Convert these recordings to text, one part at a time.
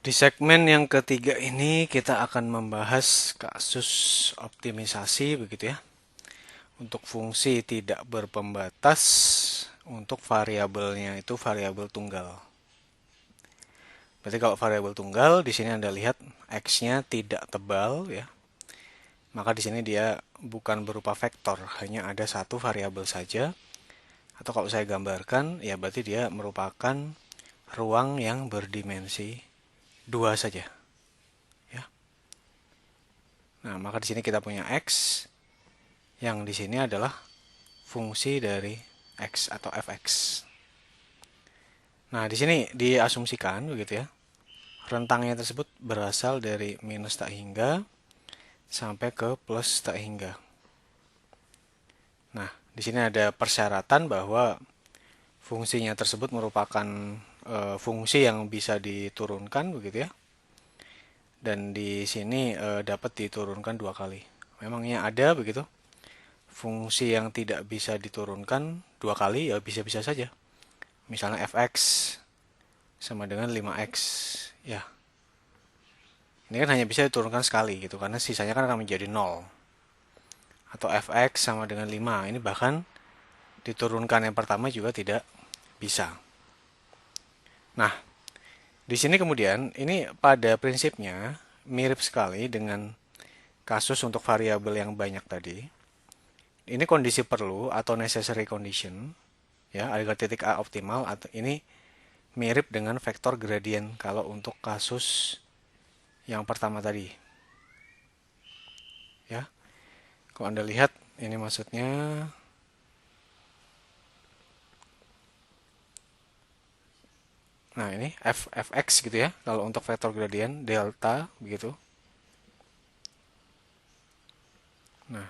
Di segmen yang ketiga ini kita akan membahas kasus optimisasi begitu ya. Untuk fungsi tidak berpembatas untuk variabelnya itu variabel tunggal. Berarti kalau variabel tunggal di sini Anda lihat x-nya tidak tebal ya. Maka di sini dia bukan berupa vektor, hanya ada satu variabel saja. Atau kalau saya gambarkan ya berarti dia merupakan ruang yang berdimensi dua saja ya. Nah, maka di sini kita punya x yang di sini adalah fungsi dari x atau fx. Nah, di sini diasumsikan begitu ya. Rentangnya tersebut berasal dari minus tak hingga sampai ke plus tak hingga. Nah, di sini ada persyaratan bahwa fungsinya tersebut merupakan fungsi yang bisa diturunkan begitu ya. Dan di sini dapat diturunkan dua kali. Memangnya ada begitu? Fungsi yang tidak bisa diturunkan dua kali ya bisa-bisa saja. Misalnya fx sama dengan 5x. Ya, ini kan hanya bisa diturunkan sekali gitu karena sisanya kan akan menjadi 0. Atau fx sama dengan 5. Ini bahkan diturunkan yang pertama juga tidak bisa. Nah, di sini kemudian ini pada prinsipnya mirip sekali dengan kasus untuk variabel yang banyak tadi. Ini kondisi perlu atau necessary condition ya agar titik A optimal, atau ini mirip dengan vektor gradient kalau untuk kasus yang pertama tadi. Ya. Kalau Anda lihat ini maksudnya nah ini fx gitu ya kalau untuk vektor gradient delta begitu. Nah,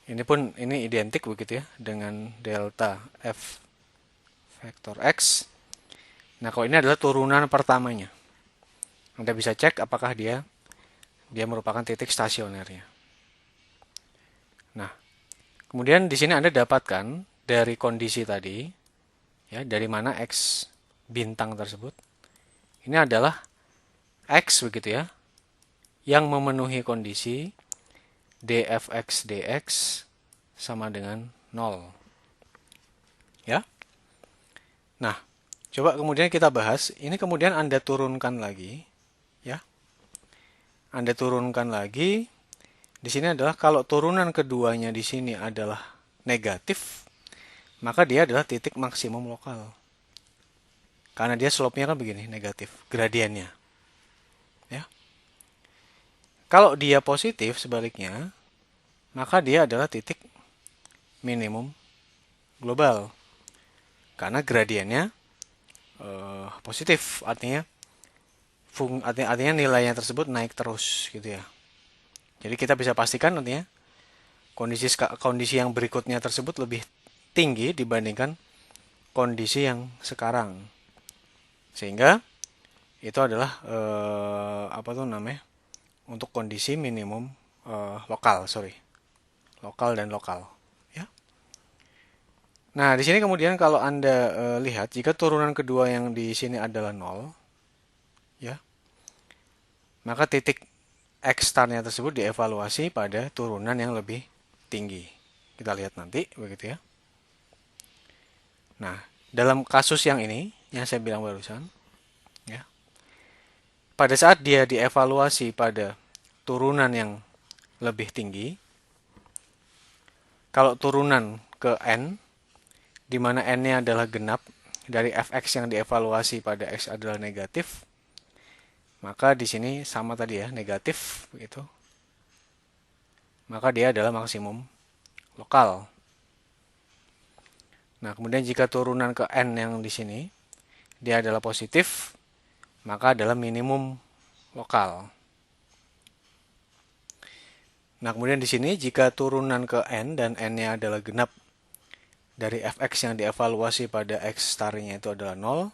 ini pun ini identik begitu ya dengan delta f vektor x. Nah, kalau ini adalah turunan pertamanya. Anda bisa cek apakah dia merupakan titik stasionernya. Nah, kemudian di sini Anda dapatkan dari kondisi tadi, ya, dari mana x bintang tersebut. Ini adalah x begitu ya, yang memenuhi kondisi dfx dx sama dengan 0. Ya. Nah, coba kemudian kita bahas, ini kemudian Anda turunkan lagi, ya. Anda turunkan lagi. Di sini adalah kalau turunan keduanya di sini adalah negatif, maka dia adalah titik maksimum lokal. Karena dia slope-nya kan begini, negatif, gradiennya. Ya. Kalau dia positif sebaliknya, maka dia adalah titik minimum global. Karena gradiennya positif, artinya nilainya tersebut naik terus gitu ya. Jadi kita bisa pastikan nantinya kondisi yang berikutnya tersebut lebih tinggi dibandingkan kondisi yang sekarang. Sehingga itu adalah apa tuh namanya? Untuk kondisi minimum lokal dan lokal. Ya. Nah, di sini kemudian kalau Anda lihat jika turunan kedua yang di sini adalah 0, ya, maka titik X startnya tersebut dievaluasi pada turunan yang lebih tinggi. Kita lihat nanti, begitu ya. Nah, dalam kasus yang ini, yang saya bilang barusan, ya, pada saat dia dievaluasi pada turunan yang lebih tinggi, kalau turunan ke N, di mana N-nya adalah genap, dari fx yang dievaluasi pada X adalah negatif, maka di sini sama tadi ya, negatif, begitu. Maka dia adalah maksimum lokal. Nah, kemudian jika turunan ke N yang di sini, dia adalah positif, maka adalah minimum lokal. Nah, kemudian di sini jika turunan ke N dan N-nya adalah genap dari fx yang dievaluasi pada X star-nya itu adalah 0,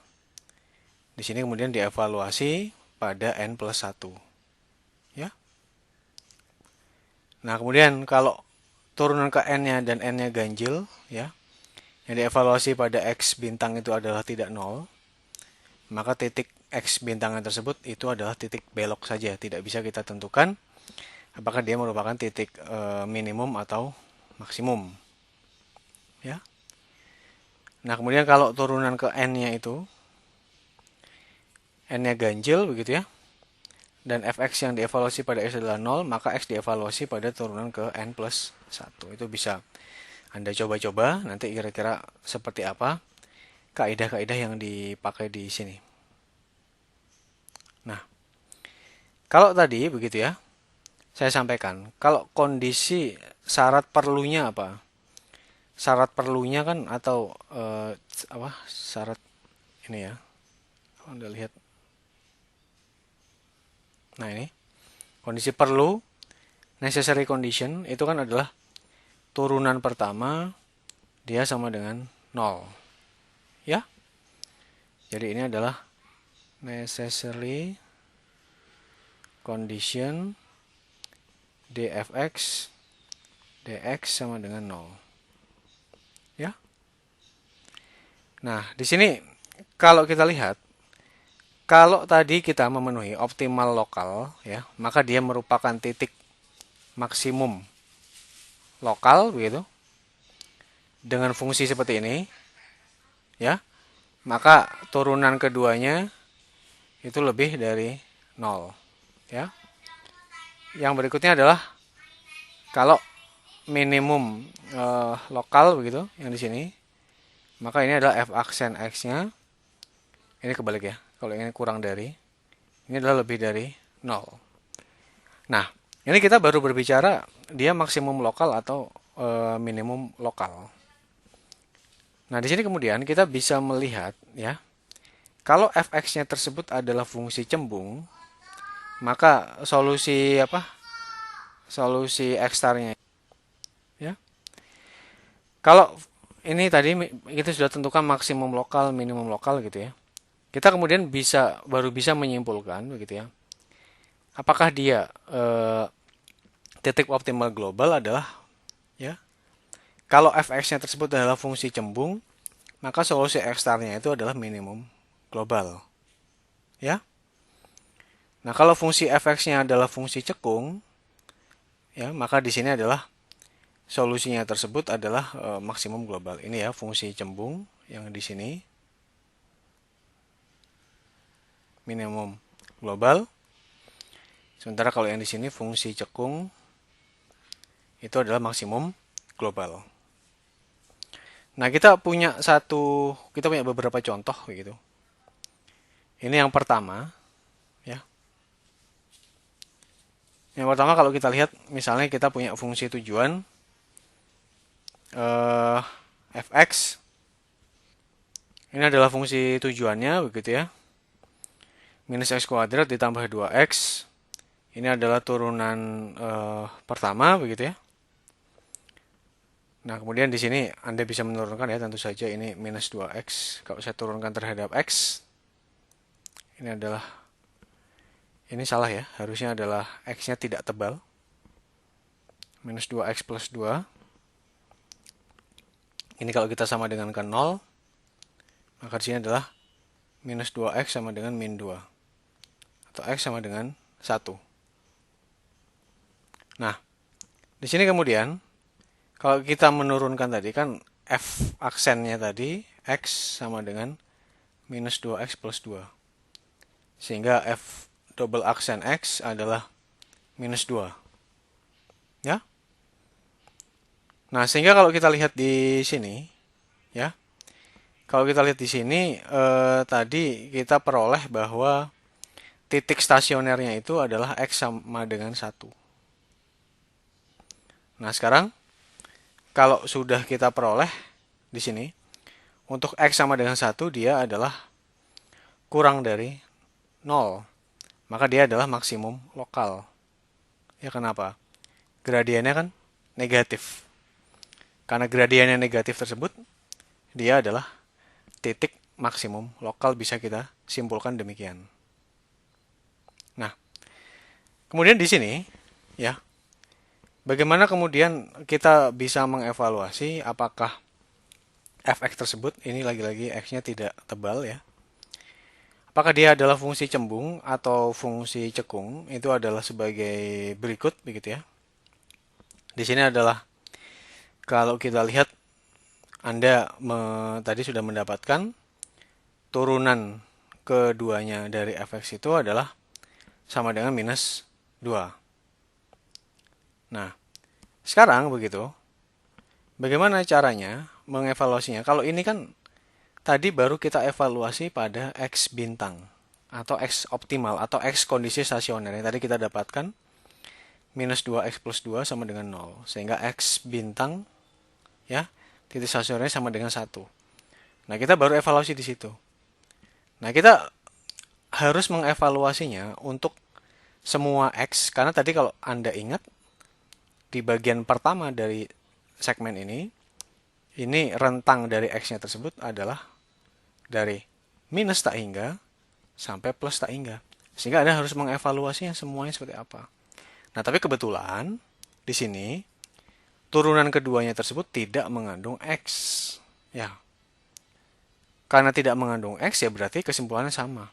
di sini kemudian dievaluasi pada N plus 1. Ya. Nah, kemudian kalau turunan ke N-nya dan N-nya ganjil, ya, yang dievaluasi pada X bintang itu adalah tidak 0, maka titik X bintangan tersebut itu adalah titik belok saja. Tidak bisa kita tentukan apakah dia merupakan titik minimum atau maksimum. Ya. Nah, kemudian kalau turunan ke N-nya itu, N-nya ganjil begitu ya, dan fx yang dievaluasi pada x adalah 0, maka x dievaluasi pada turunan ke n plus 1. Itu bisa Anda coba-coba, nanti kira-kira seperti apa kaidah-kaidah yang dipakai di sini. Nah, kalau tadi begitu ya, saya sampaikan, kalau kondisi syarat perlunya apa? Syarat perlunya kan atau apa? Syarat ini ya. Kalau Anda lihat. Nah, ini kondisi perlu, necessary condition itu kan adalah turunan pertama dia sama dengan 0. Ya. Jadi ini adalah necessary condition dfx dx sama dengan 0. Ya. Nah, di sini kalau kita lihat, kalau tadi kita memenuhi optimal lokal ya, maka dia merupakan titik maksimum lokal begitu. Dengan fungsi seperti ini ya, maka turunan keduanya itu lebih dari 0 ya. Yang berikutnya adalah kalau minimum lokal begitu yang di sini, maka ini adalah f aksen x-nya. Ini kebalik ya. Kalau ini kurang dari, ini adalah lebih dari 0. Nah, ini kita baru berbicara dia maksimum lokal atau minimum lokal. Nah, di sini kemudian kita bisa melihat ya, kalau fx-nya tersebut adalah fungsi cembung, maka solusi apa? Solusi x-starnya ya. Kalau ini tadi kita sudah tentukan maksimum lokal, minimum lokal gitu ya. Kita kemudian baru bisa menyimpulkan begitu ya. Apakah dia titik optimal global adalah ya. Kalau fx-nya tersebut adalah fungsi cembung, maka solusi x-starnya itu adalah minimum global. Ya. Nah, kalau fungsi fx-nya adalah fungsi cekung, ya, maka di sini adalah solusinya tersebut adalah maksimum global. Ini ya fungsi cembung yang di sini minimum global. Sementara kalau yang di sini fungsi cekung itu adalah maksimum global. Nah, kita punya beberapa contoh begitu. Ini yang pertama, ya. Yang pertama kalau kita lihat, misalnya kita punya fungsi tujuan fx. Ini adalah fungsi tujuannya begitu ya. Minus x kuadrat ditambah 2x. Ini adalah turunan pertama begitu ya. Nah, kemudian di sini Anda bisa menurunkan ya, tentu saja ini minus 2x. Kalau saya turunkan terhadap x, ini salah ya, harusnya adalah x-nya tidak tebal. Minus 2x plus 2. Ini kalau kita sama dengan ke 0, maka di sini adalah minus 2x sama dengan min 2. Atau x sama dengan 1. Nah, di sini kemudian, kalau kita menurunkan tadi kan f aksennya tadi, x sama dengan minus 2x plus 2. Sehingga f double aksen x adalah minus 2. Ya. Nah, sehingga kalau kita lihat di sini, ya, kalau kita lihat di sini, tadi kita peroleh bahwa titik stasionernya itu adalah x sama dengan 1. Nah, sekarang, kalau sudah kita peroleh di sini, untuk x sama dengan 1, dia adalah kurang dari 0. Maka dia adalah maksimum lokal. Ya, kenapa? Gradiennya kan negatif. Karena gradiennya negatif tersebut, dia adalah titik maksimum lokal, bisa kita simpulkan demikian. Nah, kemudian di sini, ya, bagaimana kemudian kita bisa mengevaluasi apakah fx tersebut, ini lagi-lagi x-nya tidak tebal ya, Apakah dia adalah fungsi cembung atau fungsi cekung? Itu adalah sebagai berikut begitu ya. Di sini adalah kalau kita lihat Anda tadi sudah mendapatkan turunan keduanya dari fx itu adalah sama dengan minus 2. Nah, sekarang begitu, bagaimana caranya mengevaluasinya? Kalau ini kan tadi baru kita evaluasi pada X bintang atau X optimal atau X kondisi stasioner yang tadi kita dapatkan minus 2X plus 2 sama dengan 0. Sehingga X bintang ya titik stasionernya sama dengan 1. Nah, kita baru evaluasi di situ. Nah, kita harus mengevaluasinya untuk semua X karena tadi kalau Anda ingat di bagian pertama dari segmen ini rentang dari X-nya tersebut adalah dari minus tak hingga sampai plus tak hingga. Sehingga Anda harus mengevaluasinya semuanya seperti apa. Nah, tapi kebetulan di sini turunan keduanya tersebut tidak mengandung X. Ya, karena tidak mengandung X ya berarti kesimpulannya sama.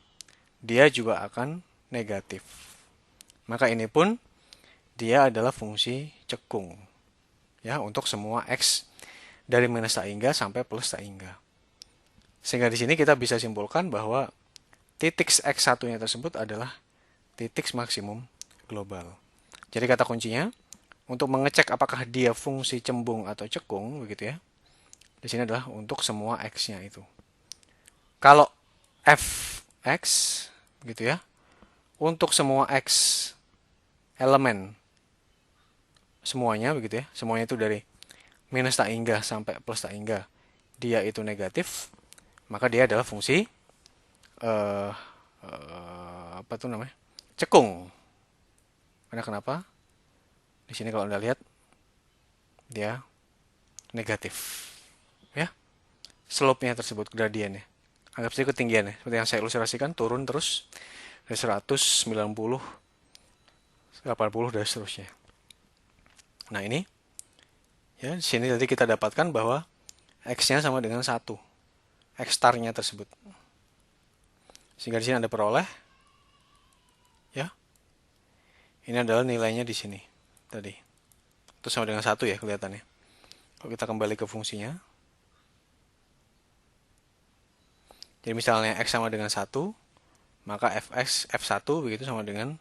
Dia juga akan negatif. Maka ini pun dia adalah fungsi cekung. Ya, untuk semua X dari minus tak hingga sampai plus tak hingga. Sehingga di sini kita bisa simpulkan bahwa titik X1-nya tersebut adalah titik maksimum global. Jadi kata kuncinya, untuk mengecek apakah dia fungsi cembung atau cekung, begitu ya. Di sini adalah untuk semua X-nya itu. Kalau Fx, begitu ya, untuk semua X elemen, semuanya begitu ya, semuanya itu dari minus tak hingga sampai plus tak hingga, dia itu negatif, maka dia adalah fungsi apa tuh namanya? Cekung. Karena kenapa? Di sini kalau Anda lihat dia negatif. Ya. Slope-nya tersebut gradiennya. Anggap saja ketinggiannya. Seperti yang saya ilustrasikan turun terus dari 100, 90, 80 dan seterusnya. Nah, ini ya di sini tadi kita dapatkan bahwa X-nya sama dengan 1. X star-nya tersebut. Sehingga di sini Anda peroleh ya. Ini adalah nilainya di sini tadi. Itu sama dengan 1 ya kelihatannya. Kalau kita kembali ke fungsinya. Jadi misalnya X sama dengan 1, maka F1 begitu sama dengan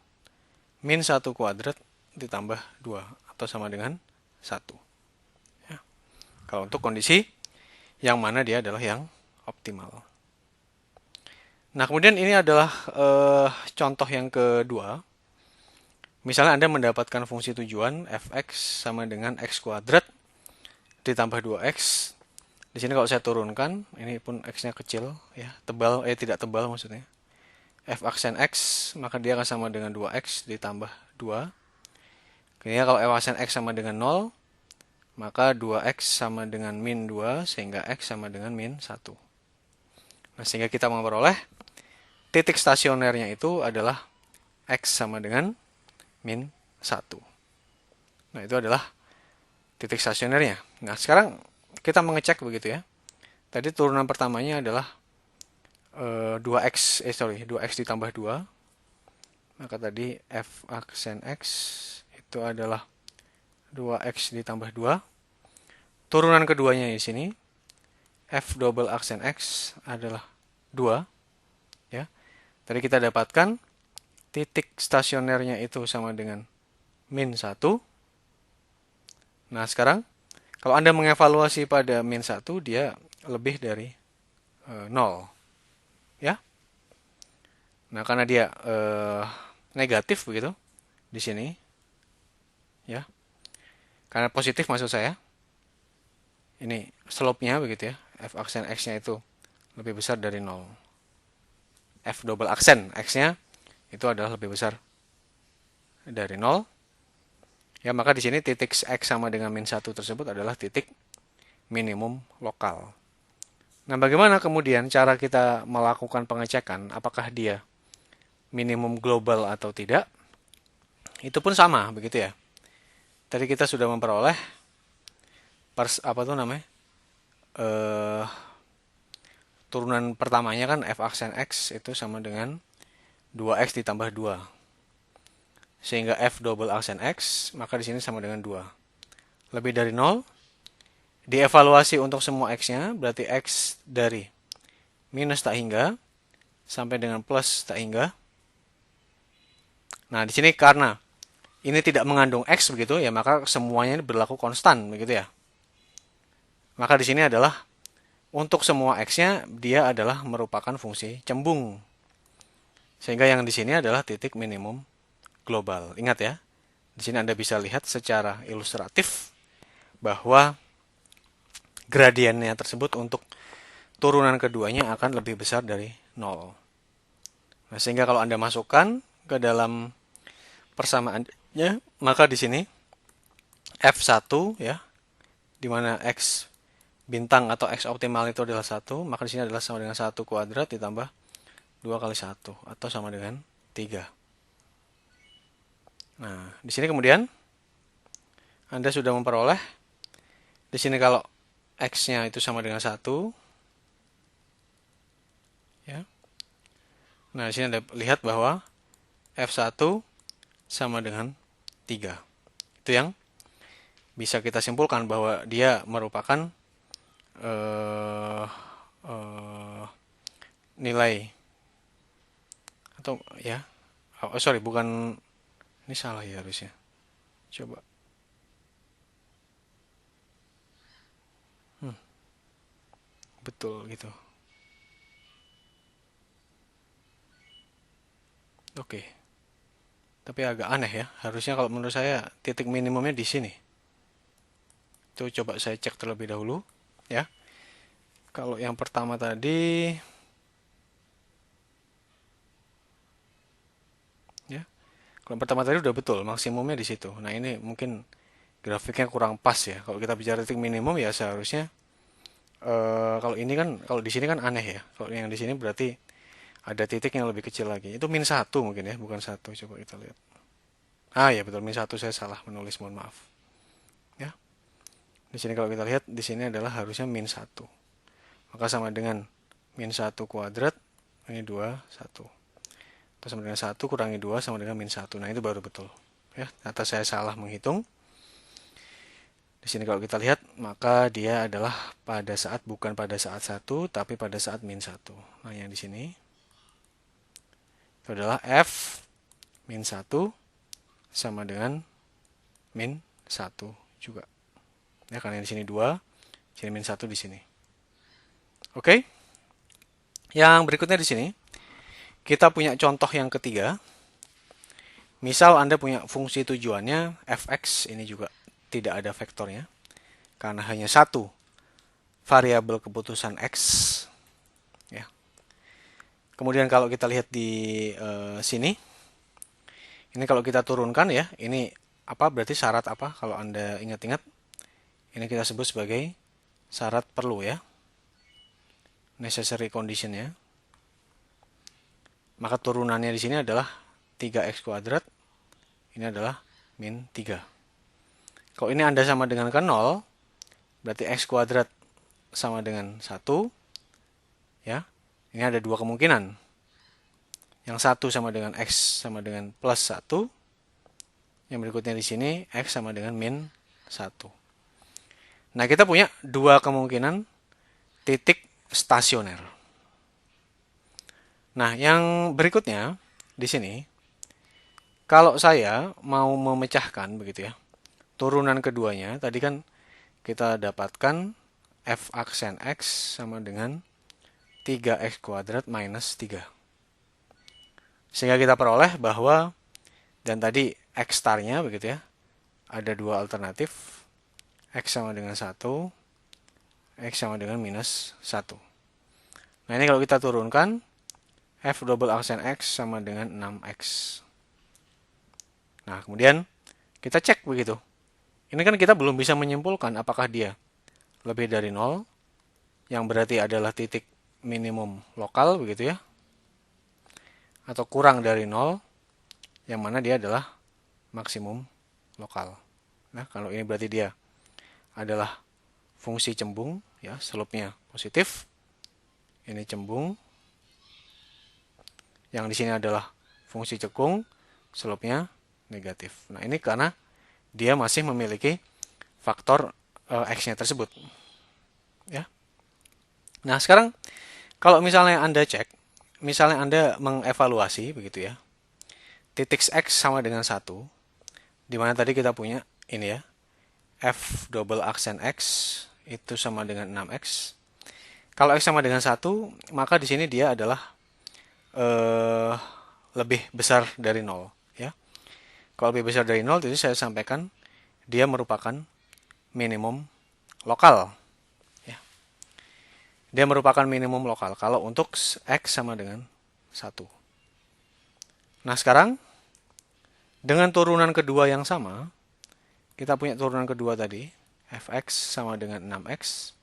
min 1 kuadrat ditambah 2 atau sama dengan 1. Ya. Kalau untuk kondisi yang mana dia adalah yang optimal. Nah, kemudian ini adalah contoh yang kedua. Misalnya Anda mendapatkan fungsi tujuan fx sama dengan x kuadrat ditambah 2x. Di sini kalau saya turunkan, ini pun x-nya kecil, ya, tebal, tidak tebal maksudnya. F aksen x, maka dia akan sama dengan 2x ditambah 2. Kemudian kalau F aksen x sama dengan 0, maka 2x sama dengan min 2, sehingga x sama dengan min 1. Nah, sehingga kita memperoleh titik stasionernya itu adalah x sama dengan min 1. Nah, itu adalah titik stasionernya. Nah, sekarang kita mengecek begitu ya. Tadi turunan pertamanya adalah 2x ditambah 2. Maka tadi f aksen x itu adalah 2x ditambah 2. Turunan keduanya di sini f double aksen x adalah 2 ya. Tadi kita dapatkan titik stasionernya itu sama dengan min 1. Nah, sekarang kalau Anda mengevaluasi pada min 1, dia lebih dari 0. Ya. Nah, karena dia negatif begitu di sini. Ya. Karena positif maksud saya. Ini slope-nya begitu ya. F aksen x-nya itu lebih besar dari 0. F double aksen x-nya itu adalah lebih besar dari 0. Ya, maka di sini titik x sama dengan min 1 tersebut adalah titik minimum lokal. Nah, bagaimana kemudian cara kita melakukan pengecekan apakah dia minimum global atau tidak? Itu pun sama, begitu ya. Tadi kita sudah memperoleh apa tuh namanya? turunan pertamanya kan f aksen x itu sama dengan 2x ditambah 2. Sehingga f double aksen x, maka di sini sama dengan 2. Lebih dari 0, dievaluasi untuk semua x-nya, berarti x dari minus tak hingga sampai dengan plus tak hingga. Nah, di sini karena ini tidak mengandung x begitu ya, maka semuanya berlaku konstan begitu ya. Maka di sini adalah untuk semua x-nya dia adalah merupakan fungsi cembung. Sehingga yang di sini adalah titik minimum global. Ingat ya, di sini Anda bisa lihat secara ilustratif bahwa gradiennya tersebut untuk turunan keduanya akan lebih besar dari 0. Nah, sehingga kalau Anda masukkan ke dalam persamaannya, maka di sini F1 ya, di mana X bintang atau X optimal itu adalah 1, maka di sini adalah sama dengan 1 kuadrat ditambah 2 kali 1 atau sama dengan 3. Nah, di sini kemudian Anda sudah memperoleh di sini kalau X-nya itu sama dengan 1 ya. Nah, di sini Anda lihat bahwa F1 sama dengan 3. Itu yang bisa kita simpulkan bahwa dia merupakan nilai atau ya, sorry, bukan, ini salah ya harusnya. Coba. Betul gitu. Oke. Tapi agak aneh ya. Harusnya kalau menurut saya titik minimumnya di sini. Itu coba saya cek terlebih dahulu ya. Kalau yang pertama tadi ya. Kalau yang pertama tadi udah betul, maksimumnya di situ. Nah, ini mungkin grafiknya kurang pas ya. Kalau kita bicara titik minimum ya seharusnya kalau ini kan, kalau di sini kan aneh ya. Kalau yang di sini berarti ada titik yang lebih kecil lagi. Itu min 1 mungkin ya, bukan 1. Coba kita lihat. Ah ya betul, min 1, saya salah menulis, mohon maaf. Ya. Di sini kalau kita lihat, di sini adalah harusnya min 1. Maka sama dengan min 1 kuadrat, ini 2, 1. Atau sama dengan 1 kurangi 2 sama dengan min 1. Nah, itu baru betul. Ya, ternyata saya salah menghitung. Di sini kalau kita lihat, maka dia adalah pada saat, bukan pada saat 1, tapi pada saat min 1. Nah, yang di sini itu adalah F min 1 sama dengan min 1 juga. Ya, karena di sini 2, sini min 1 di sini. Oke. Yang berikutnya di sini, kita punya contoh yang ketiga. Misal Anda punya fungsi tujuannya fx, ini juga tidak ada vektornya, karena hanya satu variabel keputusan x. Ya. Kemudian kalau kita lihat di sini, ini kalau kita turunkan ya, ini apa berarti syarat apa? Kalau Anda ingat-ingat, ini kita sebut sebagai syarat perlu ya, necessary condition ya. Maka turunannya di sini adalah 3x kuadrat, ini adalah min 3. Kalau ini Anda sama dengan ke 0, berarti x kuadrat sama dengan 1. Ya, ini ada dua kemungkinan. Yang satu sama dengan x sama dengan plus 1. Yang berikutnya di sini x sama dengan min 1. Nah, kita punya dua kemungkinan titik stasioner. Nah, yang berikutnya di sini, kalau saya mau memecahkan begitu ya, turunan keduanya, tadi kan kita dapatkan f aksen x sama dengan 3x kuadrat minus 3. Sehingga kita peroleh bahwa, dan tadi x starnya begitu ya, ada dua alternatif, x sama dengan 1, x sama dengan minus 1. Nah, ini kalau kita turunkan, f double aksen x sama dengan 6x. Nah, kemudian kita cek begitu. Ini kan kita belum bisa menyimpulkan apakah dia lebih dari 0, yang berarti adalah titik minimum lokal begitu ya, atau kurang dari 0, yang mana dia adalah maksimum lokal. Nah, kalau ini berarti dia adalah fungsi cembung ya, slope-nya positif. ini cembung. Yang di sini adalah fungsi cekung, slope-nya negatif. Nah, ini karena dia masih memiliki faktor X-nya tersebut. Ya. Nah, sekarang kalau misalnya Anda cek, misalnya Anda mengevaluasi begitu ya, titik X sama dengan 1, di mana tadi kita punya ini ya, F double aksen X itu sama dengan 6X. Kalau X sama dengan 1, maka di sini dia adalah eh, lebih besar dari 0. Ya. Kalau lebih besar dari 0, jadi saya sampaikan dia merupakan minimum lokal. Ya. Dia merupakan minimum lokal kalau untuk X sama dengan 1. Nah, sekarang dengan turunan kedua yang sama, kita punya turunan kedua tadi, fx sama dengan 6x.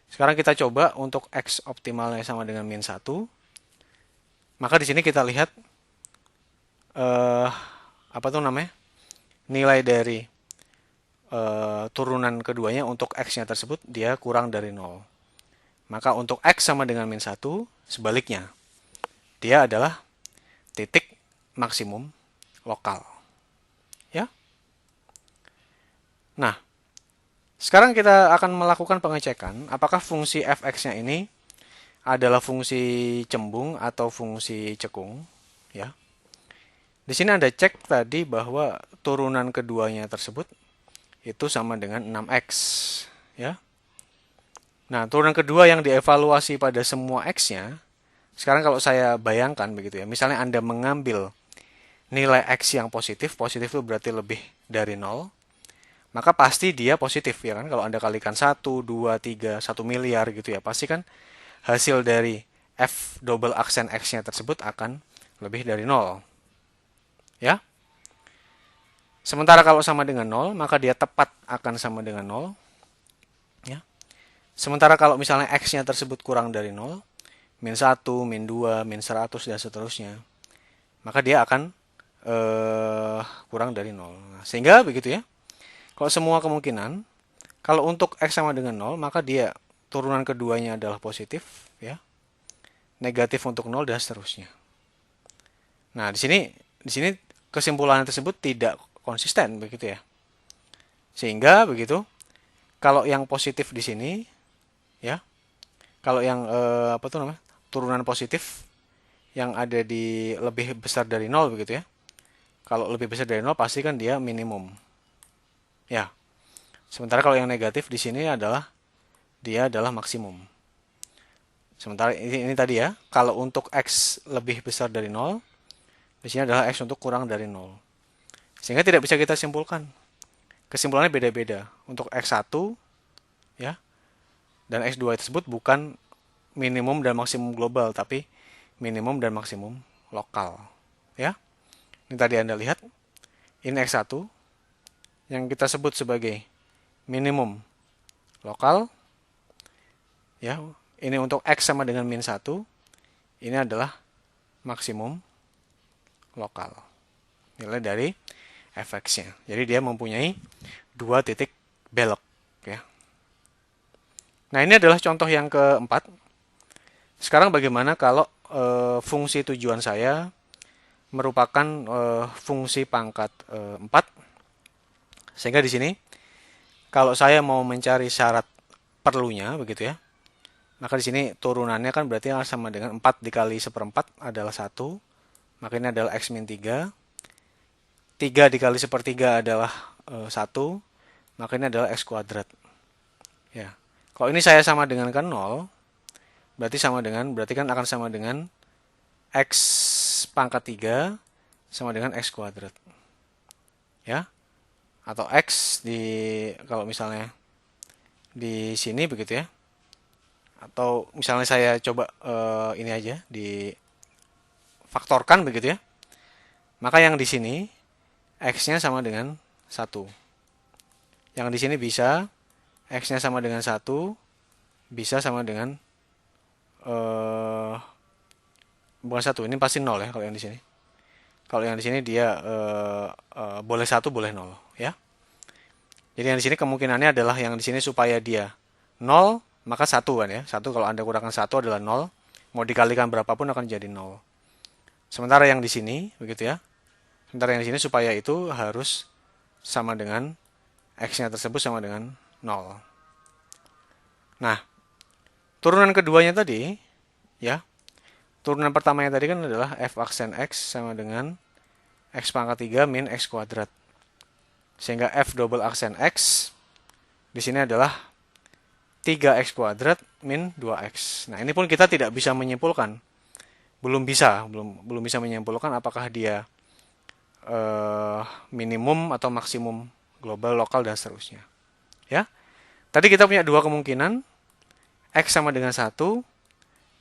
Sekarang kita coba untuk x optimalnya sama dengan min 1. Maka di sini kita lihat apa tuh namanya? Nilai dari turunan keduanya untuk x-nya tersebut dia kurang dari 0. Maka untuk x sama dengan min 1, sebaliknya. Dia adalah titik maksimum lokal. Ya. Nah, sekarang kita akan melakukan pengecekan apakah fungsi fx-nya ini adalah fungsi cembung atau fungsi cekung, ya. Di sini Anda cek tadi bahwa turunan keduanya tersebut itu sama dengan 6x, ya. Nah, turunan kedua yang dievaluasi pada semua x-nya, sekarang kalau saya bayangkan begitu ya, misalnya Anda mengambil nilai x yang positif, positif itu berarti lebih dari 0, maka pasti dia positif ya kan. Kalau Anda kalikan 1, 2, 3, 1 miliar gitu ya, pasti kan hasil dari f double aksen x-nya tersebut akan lebih dari 0. Ya. Sementara kalau sama dengan 0, maka dia tepat akan sama dengan 0. Ya. Sementara kalau misalnya x-nya tersebut kurang dari 0, min 1, min 2, min 100, dan seterusnya, maka dia akan kurang dari 0. Nah, sehingga begitu ya. Kalau semua kemungkinan, kalau untuk x sama dengan 0, maka dia turunan keduanya adalah positif, ya. Negatif untuk 0 dan seterusnya. Nah, di sini kesimpulan tersebut tidak konsisten begitu ya. Sehingga begitu, kalau yang positif di sini ya, kalau yang apa tuh namanya? Turunan positif yang ada di lebih besar dari 0 begitu ya. Kalau lebih besar dari 0 pasti kan dia minimum. Ya. Sementara kalau yang negatif di sini adalah dia adalah maksimum. Sementara ini tadi ya, kalau untuk x lebih besar dari 0, di sini adalah x untuk kurang dari 0. Sehingga tidak bisa kita simpulkan. Kesimpulannya beda-beda. Untuk x1 ya, dan x2 tersebut bukan minimum dan maksimum global, tapi minimum dan maksimum lokal. Ya. Ini tadi Anda lihat, ini x1 yang kita sebut sebagai minimum lokal. Ya, ini untuk x sama dengan min 1, ini adalah maksimum lokal. Nilai dari fx-nya. Jadi dia mempunyai dua titik belok. Ya. Nah, ini adalah contoh yang keempat. Sekarang bagaimana kalau fungsi tujuan saya merupakan fungsi pangkat 4. Sehingga di sini, kalau saya mau mencari syarat perlunya, begitu ya, maka di sini turunannya kan berarti sama dengan 4 dikali 1/4 adalah 1. Maka ini adalah x min 3. 3 dikali 1/3 adalah 1. Maka ini adalah x kuadrat. Ya. Kalau ini saya sama dengan kan 0, berarti kan akan sama dengan x pangkat 3 sama dengan x kuadrat. Ya. Atau x kalau misalnya di sini begitu ya. Atau misalnya saya coba ini aja difaktorkan begitu ya. Maka yang di sini x-nya sama dengan 1. Yang di sini bisa x-nya sama dengan 1, bisa sama dengan bukan 1, ini pasti 0 ya kalau yang di sini. Kalau yang di sini dia boleh 1, boleh 0 ya. Jadi yang di sini kemungkinannya adalah yang di sini supaya dia 0, maka 1 kan ya. 1 kalau Anda kurangkan 1 adalah 0. Mau dikalikan berapapun akan jadi 0. Sementara yang di sini, begitu ya. Sementara yang di sini supaya itu harus sama dengan X-nya tersebut sama dengan 0. Nah, turunan keduanya tadi, ya. Turunan pertamanya tadi kan adalah f aksen X sama dengan X pangkat 3 min X kuadrat. Sehingga f double aksen X di sini adalah 3x kuadrat min 2x. Nah, ini pun kita tidak bisa menyimpulkan. Belum bisa menyimpulkan apakah dia minimum atau maksimum global, lokal, dan seterusnya. Ya. Tadi kita punya dua kemungkinan, x sama dengan 1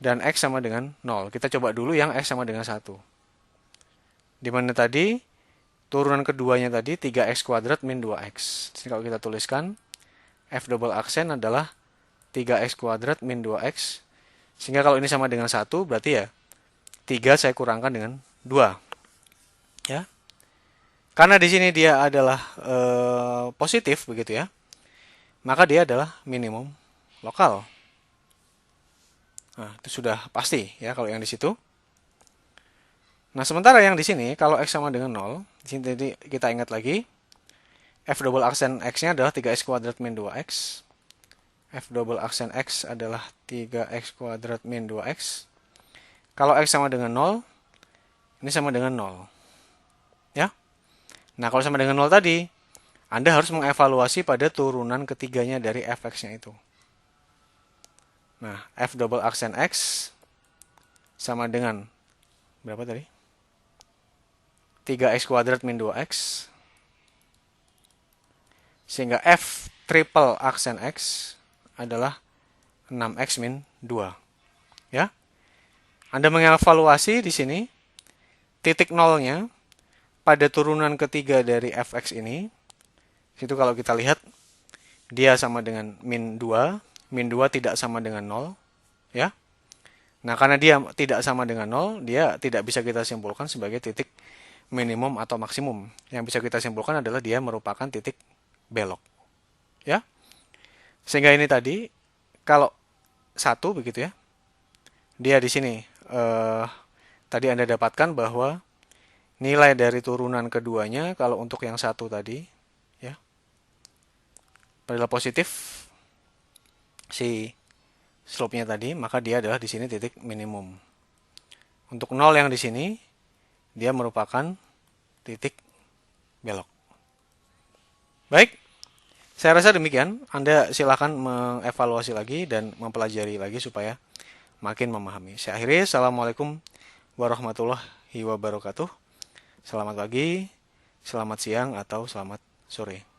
dan x sama dengan 0. Kita coba dulu yang x sama dengan 1. Di mana tadi turunan keduanya tadi 3x kuadrat min 2x. Jadi kalau kita tuliskan f double aksen adalah 3x kuadrat min 2x. Sehingga kalau ini sama dengan 1, berarti ya 3 saya kurangkan dengan 2. Ya. Karena di sini dia adalah positif begitu ya. Maka dia adalah minimum lokal. Nah, itu sudah pasti ya kalau yang di situ. Nah, sementara yang di sini kalau x sama dengan 0, di sini tadi kita ingat lagi f double aksen x-nya adalah 3x kuadrat min 2x. F double aksen X adalah 3x kuadrat min 2x. Kalau X sama dengan 0, ini sama dengan 0. Ya. Nah, kalau sama dengan 0 tadi, Anda harus mengevaluasi pada turunan ketiganya dari fx-nya itu. Nah, F double aksen X sama dengan berapa tadi? 3x kuadrat min 2x. Sehingga F triple aksen X adalah 6x min 2. Ya. Anda mengevaluasi di sini titik nolnya pada turunan ketiga dari fx ini. Itu kalau kita lihat dia sama dengan min 2. Min 2 tidak sama dengan 0, ya. Nah, karena dia tidak sama dengan 0, dia tidak bisa kita simpulkan sebagai titik minimum atau maksimum. Yang bisa kita simpulkan adalah dia merupakan titik belok. Ya. Sehingga ini tadi kalau 1 begitu ya. Dia di sini tadi Anda dapatkan bahwa nilai dari turunan keduanya kalau untuk yang 1 tadi ya adalah positif si slope-nya tadi, maka dia adalah di sini titik minimum. Untuk 0 yang di sini dia merupakan titik belok. Baik. Saya rasa demikian. Anda silakan mengevaluasi lagi dan mempelajari lagi supaya makin memahami. Saya akhiri. Assalamualaikum warahmatullahi wabarakatuh. Selamat pagi, selamat siang, atau selamat sore.